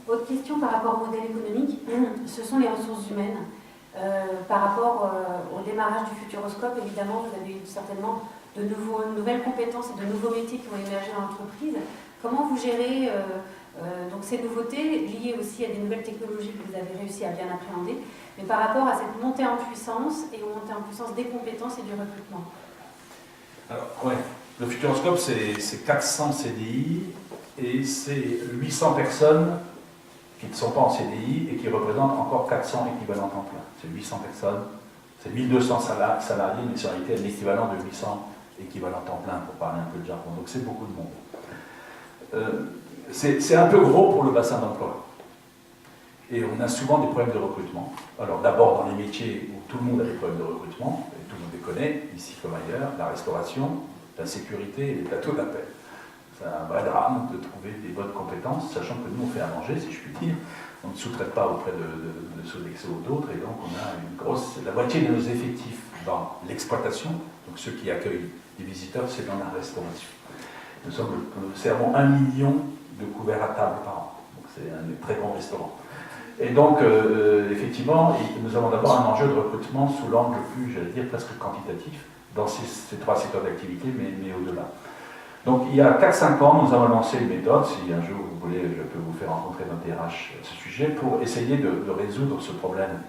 Autre question par rapport au modèle économique, ce sont les ressources humaines. Par rapport au démarrage du Futuroscope, évidemment, vous avez eu certainement de nouvelles compétences et de nouveaux métiers qui ont émergé dans l'entreprise. Comment vous gérez donc ces nouveautés liées aussi à des nouvelles technologies que vous avez réussi à bien appréhender, mais par rapport à cette montée en puissance et aux montées en puissance des compétences et du recrutement? Alors, ouais, le Futuroscope, c'est 400 CDI et c'est 800 personnes qui ne sont pas en CDI et qui représentent encore 400 équivalents temps plein. C'est 800 personnes, c'est 1200 salariés, mais c'est en réalité l'équivalent de 800 équivalents temps plein, pour parler un peu de jargon. Donc c'est beaucoup de monde. C'est un peu gros pour le bassin d'emploi. Et on a souvent des problèmes de recrutement. Alors d'abord dans les métiers où tout le monde a des problèmes de recrutement, et tout le monde les connaît, ici comme ailleurs, la restauration, la sécurité et les plateaux d'appel. C'est un vrai drame de trouver des bonnes compétences, sachant que nous on fait à manger, si je puis dire. On ne sous-traite pas auprès de Sodexo ou d'autres, et donc on a la moitié de nos effectifs dans l'exploitation, donc ceux qui accueillent des visiteurs, c'est dans la restauration. Nous servons 1 million de couverts à table par an, donc c'est un très grand restaurant. Et donc, effectivement, nous avons d'abord un enjeu de recrutement sous l'angle plus, j'allais dire, presque quantitatif, dans ces 3 secteurs d'activité, mais au-delà. Donc, il y a 4-5 ans, nous avons lancé une méthode, si un jour vous voulez, je peux vous faire rencontrer notre DRH à ce sujet, pour essayer de résoudre ce problème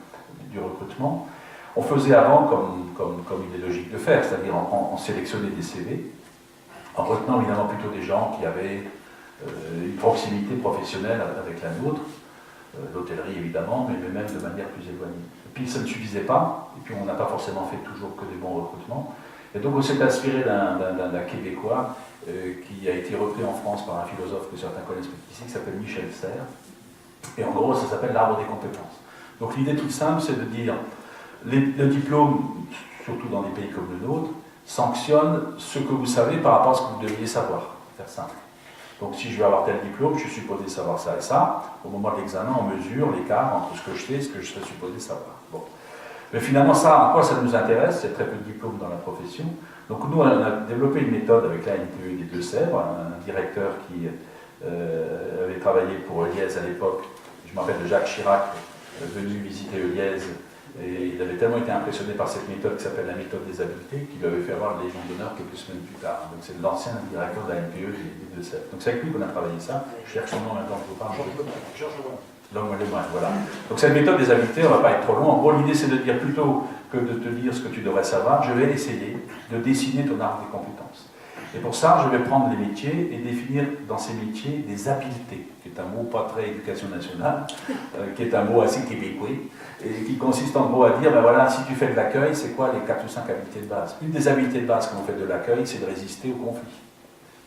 du recrutement. On faisait avant comme il est logique de faire, c'est-à-dire on sélectionnait des CV, en retenant évidemment plutôt des gens qui avaient une proximité professionnelle avec la nôtre, l'hôtellerie évidemment, mais même de manière plus éloignée. Et puis ça ne suffisait pas, et puis on n'a pas forcément fait toujours que des bons recrutements. Et donc on s'est inspiré d'un Québécois qui a été repris en France par un philosophe que certains connaissent ici, qui s'appelle Michel Serres. Et en gros, ça s'appelle l'arbre des compétences. Donc l'idée toute simple, c'est de dire, le diplôme, surtout dans des pays comme le nôtre, sanctionne ce que vous savez par rapport à ce que vous devriez savoir. Faire simple. Donc si je veux avoir tel diplôme, je suis supposé savoir ça et ça. Au moment de l'examen, on mesure l'écart entre ce que je sais et ce que je serais supposé savoir. Bon. Mais finalement, ça, en quoi ça nous intéresse? C'est très peu de diplômes dans la profession. Donc nous, on a développé une méthode avec la NPE des Deux-Sèvres, un directeur qui avait travaillé pour Eliez à l'époque. Je me rappelle de Jacques Chirac, venu visiter Eliez. Et il avait tellement été impressionné par cette méthode qui s'appelle la méthode des habiletés qu'il lui avait fait avoir la Légion d'honneur quelques semaines plus tard. Donc c'est l'ancien directeur de la NPE des Deux-Sèvres. Donc c'est avec lui qu'on a travaillé ça. Je cherche son nom maintenant, je vous parle. Georges Lemoine, voilà. Donc cette méthode des habiletés, on ne va pas être trop long. En gros, l'idée c'est de dire plutôt que de te dire ce que tu devrais savoir, je vais essayer de dessiner ton arbre des compétences. Et pour ça, je vais prendre les métiers et définir dans ces métiers des habiletés, qui est un mot pas très éducation nationale, qui est un mot assez québécois, et qui consiste en gros à dire, ben voilà, si tu fais de l'accueil, c'est quoi les 4 ou 5 habiletés de base? Une des habiletés de base quand on fait de l'accueil, c'est de résister au conflit.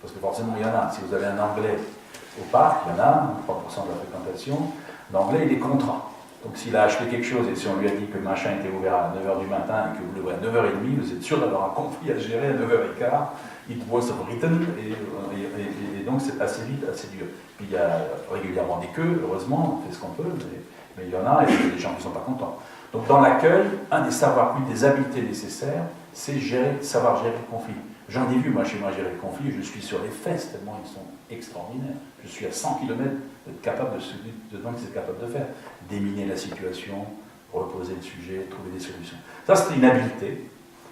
Parce que forcément, il y en a. Si vous avez un Anglais au parc, il y en a, 3% de la fréquentation, l'Anglais, il est contraint. Donc s'il a acheté quelque chose et si on lui a dit que le machin était ouvert à 9h du matin et que vous l'ouvrez à 9h30, vous êtes sûr d'avoir un conflit à gérer à 9h15, it was written, et donc c'est assez vite, assez dur. Puis il y a régulièrement des queues, heureusement, on fait ce qu'on peut, mais il y en a et il y a des gens qui ne sont pas contents. Donc dans l'accueil, un des savoirs, une des habiletés nécessaires, c'est savoir gérer le conflit. J'en ai vu, moi, chez moi, gérer le conflit, je suis sur les fesses, tellement ils sont extraordinaires. Je suis à 100 km d'être capable de ce que c'est capable de faire. Déminer la situation, reposer le sujet, trouver des solutions. Ça, c'est une habileté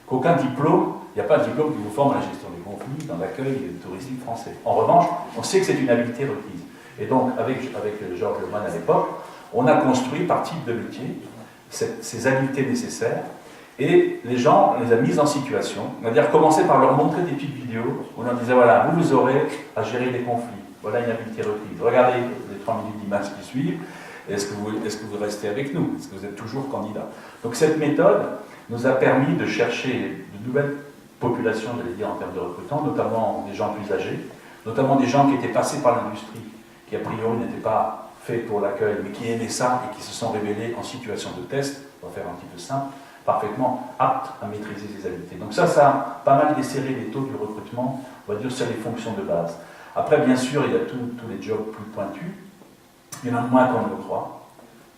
qu'aucun diplôme, il n'y a pas de diplôme qui vous forme à la gestion des conflits, dans l'accueil touristique français. En revanche, on sait que c'est une habileté requise. Et donc, avec Georges Lemoine à l'époque, on a construit par type de métier ces habiletés nécessaires. Et les gens, on les a mis en situation, on va dire commencer par leur montrer des petites vidéos où on leur disait voilà, vous aurez à gérer des conflits, voilà une habileté requise. Regardez les 3 minutes d'image qui suivent, est-ce que vous restez avec nous? Est-ce que vous êtes toujours candidat? Donc cette méthode nous a permis de chercher de nouvelles populations, j'allais dire en termes de recrutement, notamment des gens plus âgés, notamment des gens qui étaient passés par l'industrie, qui a priori n'étaient pas faits pour l'accueil, mais qui aimaient ça et qui se sont révélés en situation de test, on va faire un petit peu simple, parfaitement aptes à maîtriser ces habiletés. Donc ça a pas mal desserré les taux du recrutement, on va dire, sur les fonctions de base. Après, bien sûr, il y a tous les jobs plus pointus, il y en a moins qu'on ne le croit.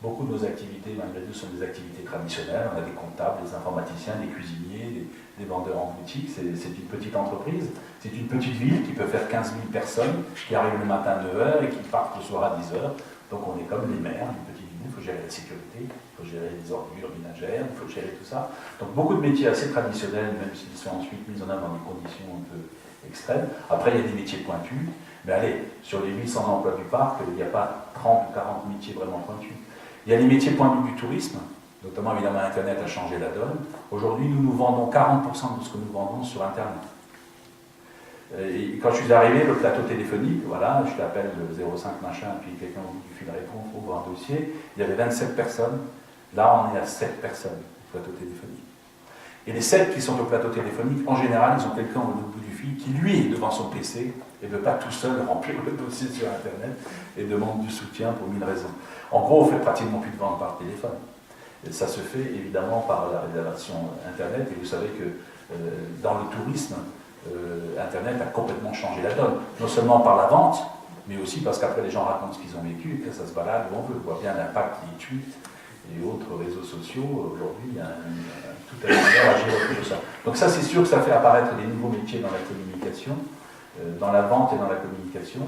Beaucoup de nos activités, malgré tout, sont des activités traditionnelles. On a des comptables, des informaticiens, des cuisiniers, des vendeurs en boutique. C'est une petite entreprise, c'est une petite ville qui peut faire 15 000 personnes, qui arrivent le matin à 9h et qui partent le soir à 10h. Donc on est comme les maires d'une petite ville, il faut gérer la sécurité, il faut gérer les ordures ménagères, il faut gérer tout ça. Donc beaucoup de métiers assez traditionnels, même s'ils sont ensuite mis en œuvre dans des conditions un peu extrêmes. Après, il y a des métiers pointus, mais allez, sur les 800 emplois du parc, il n'y a pas 30 ou 40 métiers vraiment pointus. Il y a les métiers pointus du tourisme, notamment évidemment Internet a changé la donne. Aujourd'hui, nous vendons 40% de ce que nous vendons sur Internet. Et quand je suis arrivé, le plateau téléphonique, voilà, je t'appelle le 05 machin, puis quelqu'un au bout du fil répond, ouvre un dossier, il y avait 27 personnes, là on est à 7 personnes au plateau téléphonique. Et les 7 qui sont au plateau téléphonique, en général, ils ont quelqu'un au bout du fil qui, lui, est devant son PC et ne veut pas tout seul remplir le dossier sur Internet et demande du soutien pour 1000 raisons. En gros, on fait pratiquement plus de ventes par téléphone. Et ça se fait évidemment par la réservation Internet, et vous savez que dans le tourisme, Internet a complètement changé la donne. Non seulement par la vente, mais aussi parce qu'après les gens racontent ce qu'ils ont vécu, et que ça se balade où on veut. On voit bien l'impact des tweets et autres réseaux sociaux. Aujourd'hui, il y a tout à l'heure à gérer tout ça. Donc ça, c'est sûr que ça fait apparaître des nouveaux métiers dans la communication, dans la vente et dans la communication.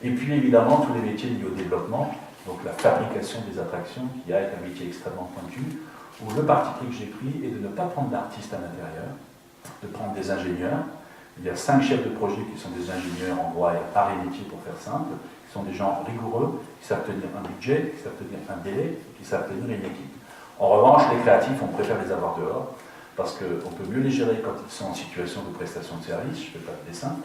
Et puis évidemment, tous les métiers liés au développement, donc la fabrication des attractions, qui est un métier extrêmement pointu, où le parti pris que j'ai pris est de ne pas prendre d'artistes à l'intérieur, de prendre des ingénieurs. Il y a 5 chefs de projet qui sont des ingénieurs en droit et art et métier, pour faire simple, qui sont des gens rigoureux, qui savent tenir un budget, qui savent tenir un délai, qui savent tenir une équipe. En revanche, les créatifs, on préfère les avoir dehors, parce qu'on peut mieux les gérer quand ils sont en situation de prestation de service, je ne fais pas de dessin.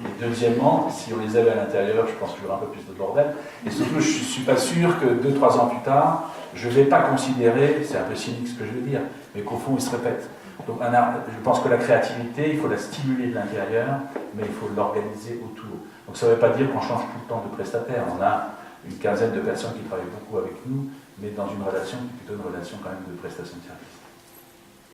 Et deuxièmement, si on les avait à l'intérieur, je pense qu'il y aura un peu plus de bordel. Et surtout, je ne suis pas sûr que 2-3 ans plus tard, je ne vais pas considérer, c'est un peu cynique ce que je veux dire, mais qu'au fond, ils se répètent. Donc je pense que la créativité, il faut la stimuler de l'intérieur, mais il faut l'organiser autour. Donc ça ne veut pas dire qu'on change tout le temps de prestataire. On a une quinzaine de personnes qui travaillent beaucoup avec nous, mais dans une relation qui est plutôt une relation quand même de prestation de service.